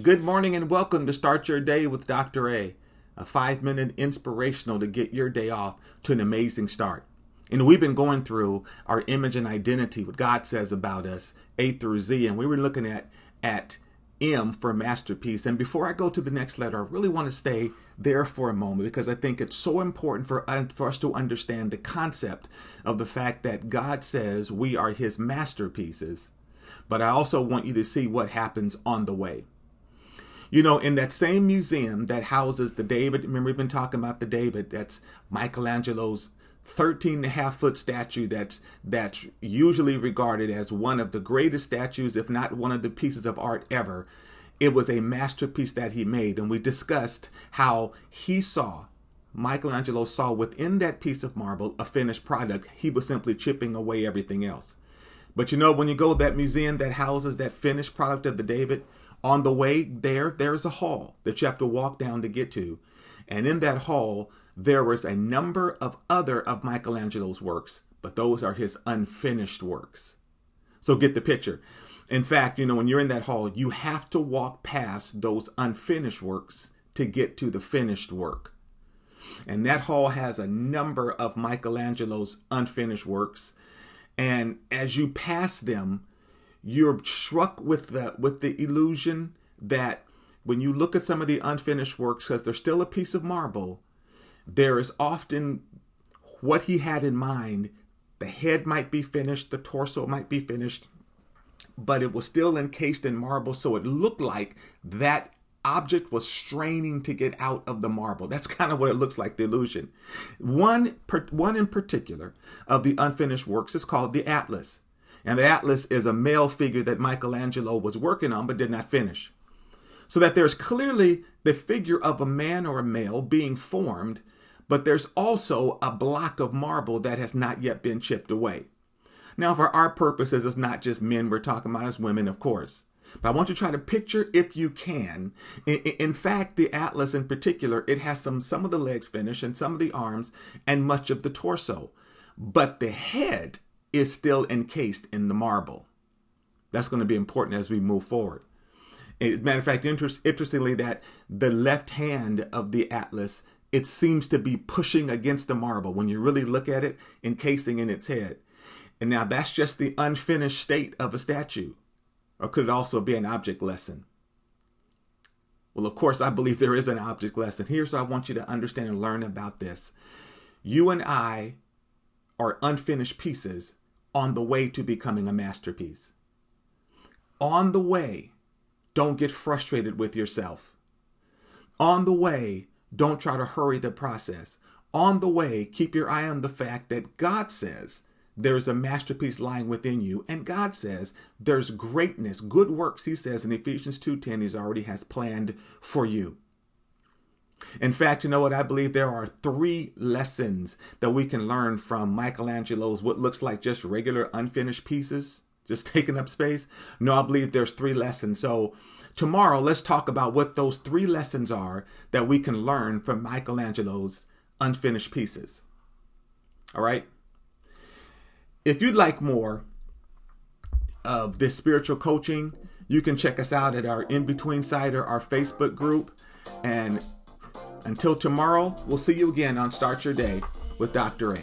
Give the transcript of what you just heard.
Good morning and welcome to Start Your Day with Dr. A 5-minute inspirational to get your day off to an amazing start. We've been going through our image and identity, what God says about us, A through Z, and we were looking at M for masterpiece. And before I go to the next letter, I really want to stay there for a moment because I think it's so important for us to understand the concept of the fact that God says we are his masterpieces. But I also want you to see what happens on the way. You know, in that same museum that houses the David, remember we've been talking about the David, that's Michelangelo's 13.5-foot statue that's usually regarded as one of the greatest statues, if not one of the pieces of art ever. It was a masterpiece that he made. And we discussed how Michelangelo saw within that piece of marble a finished product. He was simply chipping away everything else. But you know, when you go to that museum that houses that finished product of the David, on the way there's a hall that you have to walk down to get to. And in that hall, there was a number of other of Michelangelo's works, but those are his unfinished works. So get the picture. In fact, you know, when you're in that hall, you have to walk past those unfinished works to get to the finished work. And that hall has a number of Michelangelo's unfinished works. And as you pass them, you're struck with the illusion that when you look at some of the unfinished works, because they're still a piece of marble, there is often what he had in mind. The head might be finished, the torso might be finished, but it was still encased in marble, so it looked like that object was straining to get out of the marble. That's kind of what it looks like, the illusion. One in particular of the unfinished works is called the Atlas. And the Atlas is a male figure that Michelangelo was working on but did not finish. So that there's clearly the figure of a man or a male being formed, but there's also a block of marble that has not yet been chipped away. Now, for our purposes, it's not just men we're talking about, as women, of course. But I want you to try to picture, if you can. In fact, the Atlas in particular, it has some of the legs finished and some of the arms and much of the torso. But the head is still encased in the marble. That's going to be important as we move forward. As a matter of fact, interestingly, that the left hand of the Atlas, it seems to be pushing against the marble when you really look at it, encasing in its head. And now that's just the unfinished state of a statue. Or could it also be an object lesson? Well, of course, I believe there is an object lesson. Here's what I want you to understand and learn about this. You and I are unfinished pieces on the way to becoming a masterpiece. On the way, don't get frustrated with yourself. On the way, don't try to hurry the process. On the way, keep your eye on the fact that God says there's a masterpiece lying within you. And God says there's greatness, good works, he says in Ephesians 2:10, he already has planned for you. In fact, you know what? I believe there are 3 lessons that we can learn from Michelangelo's what looks like just regular unfinished pieces, just taking up space. No, I believe there's 3 lessons. So tomorrow, let's talk about what those 3 lessons are that we can learn from Michelangelo's unfinished pieces. All right? If you'd like more of this spiritual coaching, you can check us out at our In-Between site or our Facebook group. And until tomorrow, we'll see you again on Start Your Day with Dr. A.